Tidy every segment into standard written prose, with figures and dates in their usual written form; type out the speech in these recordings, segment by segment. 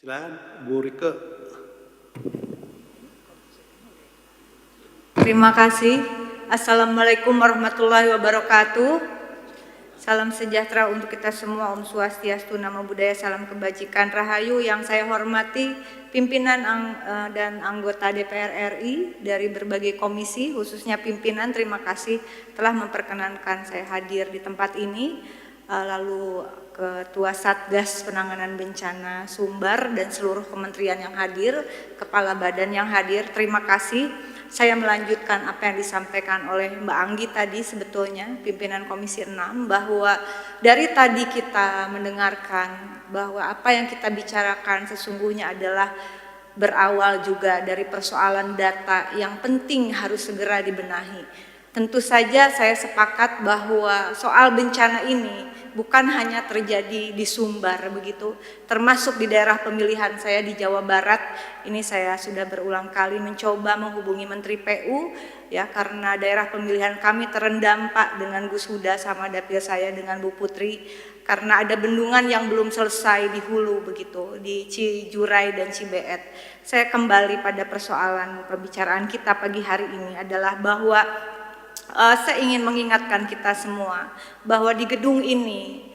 Silakan Bu Rike. Terima kasih. Assalamualaikum warahmatullahi wabarakatuh. Salam sejahtera untuk kita semua. Om Swastiastu, Namo Buddhaya, salam kebajikan, rahayu. Yang saya hormati pimpinan dan anggota DPR RI dari berbagai komisi, khususnya pimpinan, terima kasih telah memperkenankan saya hadir di tempat ini. Lalu Ketua Satgas Penanganan Bencana Sumbar dan seluruh kementerian yang hadir, kepala badan yang hadir, terima kasih. Saya melanjutkan apa yang disampaikan oleh Mbak Anggi tadi, sebetulnya pimpinan Komisi 6, bahwa dari tadi kita mendengarkan bahwa apa yang kita bicarakan sesungguhnya adalah berawal juga dari persoalan data yang penting harus segera dibenahi. Tentu saja saya sepakat bahwa soal bencana ini bukan hanya terjadi di Sumbar begitu, termasuk di daerah pemilihan saya di Jawa Barat. Ini saya sudah berulang kali mencoba menghubungi Menteri PU ya, karena daerah pemilihan kami terendam Pak dengan Gus Huda sama dapil saya dengan Bu Putri, karena ada bendungan yang belum selesai di hulu begitu, di Cijurai dan Cibeet. Saya kembali pada persoalan pembicaraan kita pagi hari ini adalah bahwa saya ingin mengingatkan kita semua bahwa di gedung ini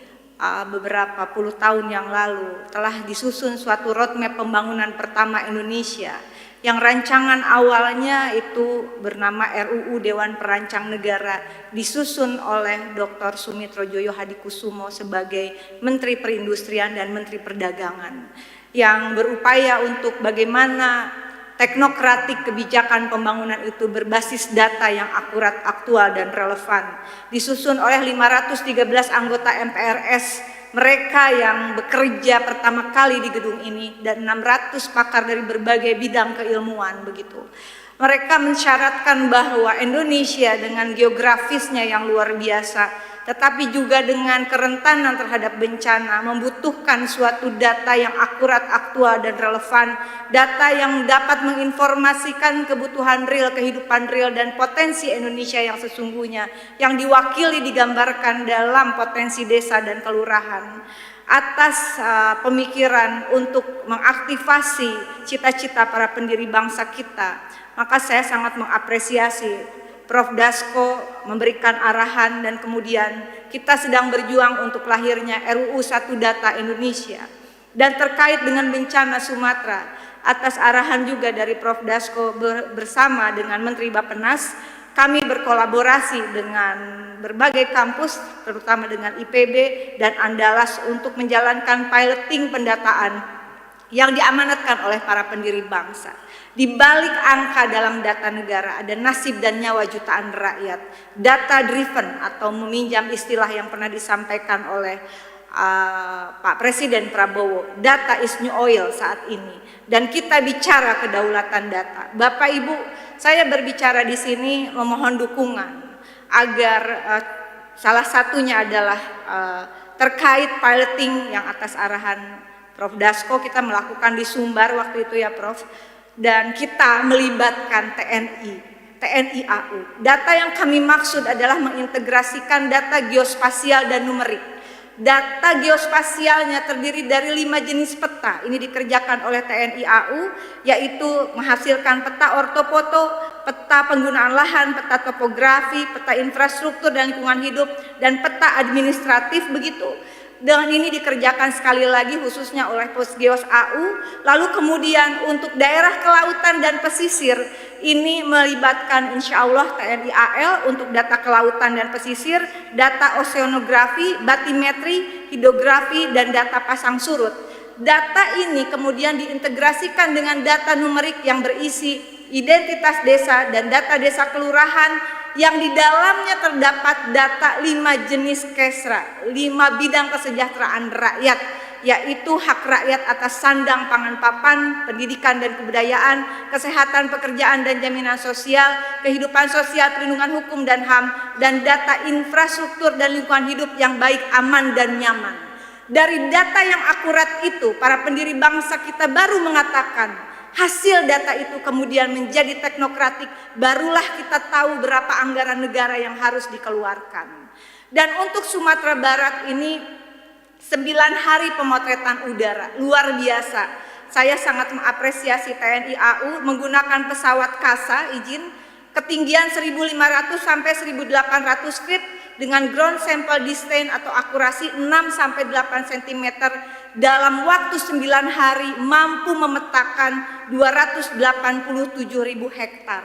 beberapa puluh tahun yang lalu telah disusun suatu roadmap pembangunan pertama Indonesia yang rancangan awalnya itu bernama RUU Dewan Perancang Negara, disusun oleh Dr. Sumitrojoyo Hadikusumo sebagai Menteri Perindustrian dan Menteri Perdagangan, yang berupaya untuk bagaimana teknokratik kebijakan pembangunan itu berbasis data yang akurat, aktual, dan relevan. Disusun oleh 513 anggota MPRS, mereka yang bekerja pertama kali di gedung ini, dan 600 pakar dari berbagai bidang keilmuan begitu. Mereka mensyaratkan bahwa Indonesia dengan geografisnya yang luar biasa, tetapi juga dengan kerentanan terhadap bencana, membutuhkan suatu data yang akurat, aktual, dan relevan, data yang dapat menginformasikan kebutuhan real, kehidupan real, dan potensi Indonesia yang sesungguhnya, yang diwakili digambarkan dalam potensi desa dan kelurahan. Atas pemikiran untuk mengaktifasi cita-cita para pendiri bangsa kita, maka saya sangat mengapresiasi Prof. Dasko memberikan arahan, dan kemudian kita sedang berjuang untuk lahirnya RUU 1 Data Indonesia. Dan terkait dengan bencana Sumatera, atas arahan juga dari Prof. Dasko bersama dengan Menteri Bappenas, kami berkolaborasi dengan berbagai kampus, terutama dengan IPB dan Andalas untuk menjalankan piloting pendataan yang diamanatkan oleh para pendiri bangsa. Di balik angka dalam data negara ada nasib dan nyawa jutaan rakyat. Data driven atau meminjam istilah yang pernah disampaikan oleh Pak Presiden Prabowo, data is new oil saat ini. Dan kita bicara kedaulatan data. Bapak Ibu, saya berbicara di sini memohon dukungan agar salah satunya adalah terkait piloting yang atas arahan Prof. Dasko kita melakukan di Sumbar waktu itu ya Prof. Dan kita melibatkan TNI AU. Data yang kami maksud adalah mengintegrasikan data geospasial dan numerik. Data geospasialnya terdiri dari 5 jenis peta. Ini dikerjakan oleh TNI AU, yaitu menghasilkan peta ortofoto, peta penggunaan lahan, peta topografi, peta infrastruktur dan lingkungan hidup, dan peta administratif begitu. Dengan ini dikerjakan sekali lagi khususnya oleh Posgeos AU. Lalu kemudian untuk daerah kelautan dan pesisir ini melibatkan insya Allah TNI AL untuk data kelautan dan pesisir, data oceanografi, batimetri, hidrografi, dan data pasang surut. Data ini kemudian diintegrasikan dengan data numerik yang berisi identitas desa dan data desa kelurahan, yang di dalamnya terdapat data 5 jenis KESRA, 5 bidang kesejahteraan rakyat, yaitu hak rakyat atas sandang pangan papan, pendidikan dan kebudayaan, kesehatan pekerjaan dan jaminan sosial, kehidupan sosial, perlindungan hukum dan HAM, dan data infrastruktur dan lingkungan hidup yang baik, aman dan nyaman. Dari data yang akurat itu, para pendiri bangsa kita baru mengatakan hasil data itu kemudian menjadi teknokratik, barulah kita tahu berapa anggaran negara yang harus dikeluarkan. Dan untuk Sumatera Barat ini 9 hari pemotretan udara, luar biasa. saya sangat mengapresiasi TNI AU menggunakan pesawat KASA izin ketinggian 1.500 sampai 1.800 feet dengan ground sample distance atau akurasi 6 sampai 8 cm dalam waktu 9 hari mampu memetakan 287.000 hektar.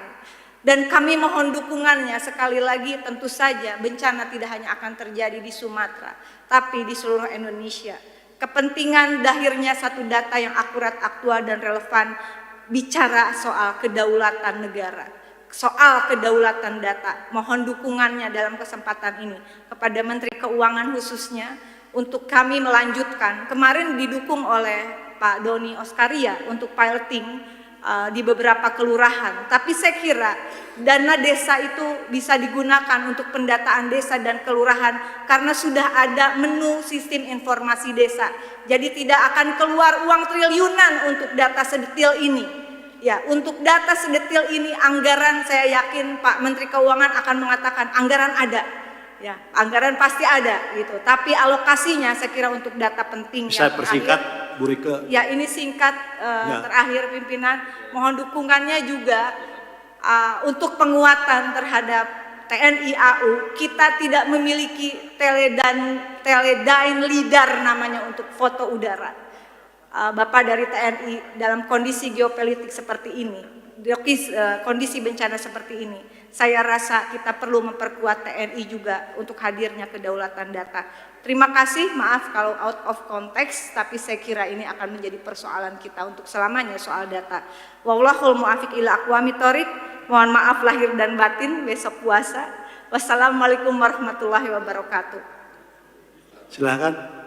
Dan kami mohon dukungannya sekali lagi, tentu saja bencana tidak hanya akan terjadi di Sumatera, tapi di seluruh Indonesia. Kepentingan lahirnya satu data yang akurat, aktual, dan relevan bicara soal kedaulatan negara, soal kedaulatan data. Mohon dukungannya dalam kesempatan ini kepada Menteri Keuangan khususnya untuk kami melanjutkan. Kemarin didukung oleh Pak Doni Oskaria untuk piloting di beberapa kelurahan, tapi saya kira dana desa itu bisa digunakan untuk pendataan desa dan kelurahan karena sudah ada menu sistem informasi desa. Jadi tidak akan keluar uang triliunan untuk data sedetil ini. Ya, untuk data sedetil ini anggaran, saya yakin Pak Menteri Keuangan akan mengatakan anggaran ada. Ya, anggaran pasti ada gitu. Tapi alokasinya saya kira untuk data penting. Bisa persingkat, Bu Rike. Ya, ini singkat terakhir pimpinan, mohon dukungannya juga untuk penguatan terhadap TNI AU. Kita tidak memiliki teledyne lidar namanya untuk foto udara. Bapak dari TNI dalam kondisi geopolitik seperti ini, kondisi bencana seperti ini, saya rasa kita perlu memperkuat TNI juga untuk hadirnya kedaulatan data. Terima kasih, maaf kalau out of context, tapi saya kira ini akan menjadi persoalan kita untuk selamanya soal data. Wallahul muwaffiq ila aqwamit thoriq. Mohon maaf lahir dan batin besok puasa. Wassalamualaikum warahmatullahi wabarakatuh. Silakan.